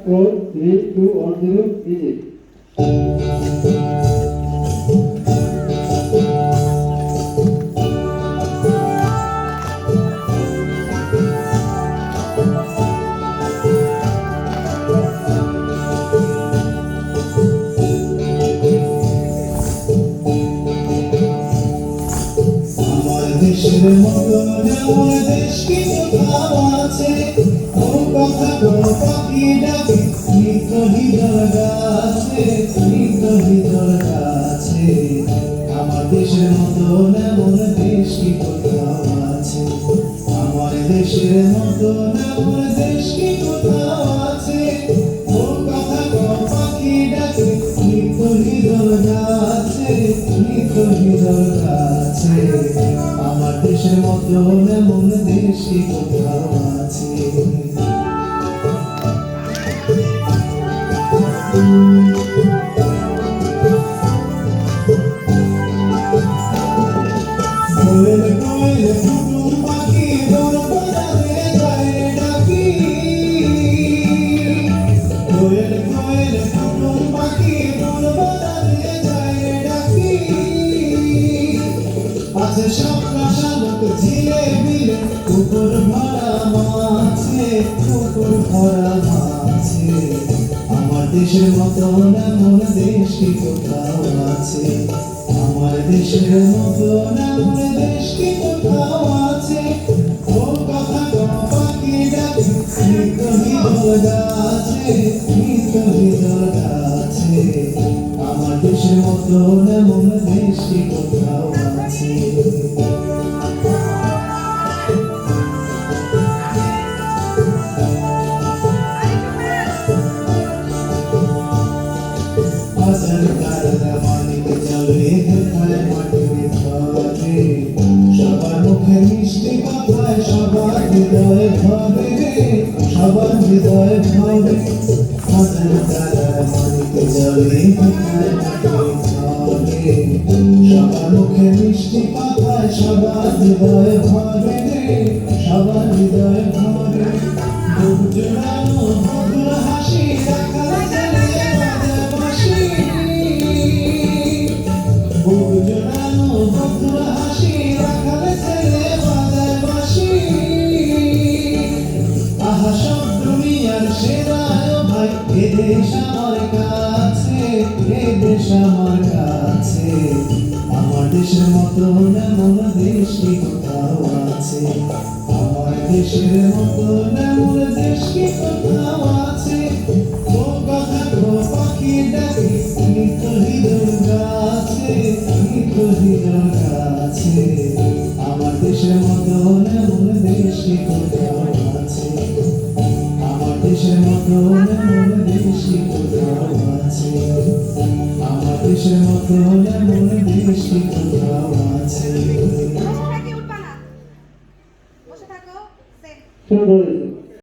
4, 3, 2, 1, 0, easy. দেশের মতো আমার দেশ কি কোথাও আছে ও কথা গো পাখি ডাকে নিত হৃদয় গাছে নিত হৃদয় গাছে আমার দেশের মতো এমন দেশ কি কোথাও আছে আমার দেশের মতো এমন দেশ কি কোথাও আছে ও কথা গো পাখি ডাকে নিত হৃদয় গাছে নিত হৃদয় গাছে আমার দেশের মতো এমন দেশ কি কোথাও আছে কোয়েল কোয়েল টুটুর পাখি দোর বাজারে যায় ডাকি কোয়েল কোয়েল টুটুর পাখি দোর বাজারে যায় ডাকি আছে স্বপ্ন শালক ঝিলে বিলে পুকুর ভরা মাছে পুকুর ভরা মাছে আমার দেশের মতো এমন দেশ কি কোথাও আছে আমার দেশের মতো এমন দেশ কি কোথাও আছে ও কথা গো পাখি ডাকে নিত হৃদয় গাছে নিত হৃদয় গাছে আমার দেশের মতো এমন দেশ কি কোথাও আছে হাজার তারা মানিক চলে হেথায় মাটির ঘরে সবার মুখে মিষ্টি কথায় সবার হৃদয় ভরে সবার হৃদয় ভরে হাজার তারা মানিক চলে হেথায় মাটির ঘরে সবার মুখে মিষ্টি কথায় সবার হৃদয় ভরে সবার হৃদয় ভরে বুক জোড়ানো মধুর হাসি রাখাল ছেলে বাজে বাঁশি বুক জোড়ানো মধুর হাসি রাখাল ছেলে বাজে বাঁশি আহা সব দুনিয়ার সেরা ভাই এ দেশ আমার কাছে এ দেশ আমার কাছে আমার দেশের মতো এমন দেশ কি কোথাও আছে আমার দেশের মতো এমন দেশ কি কোথাও আছে ও কথা গো পাখি ডাকে নিত হৃদয় গাছে নিত হৃদয় গাছে আমার দেশের মতো এমন দেশ কি কোথাও আছে আমার দেশের মতো এমন দেশ কি কোথাও আছে আমার দেশের মতো এমন দেশ কি কোথাও আছে সুন্দর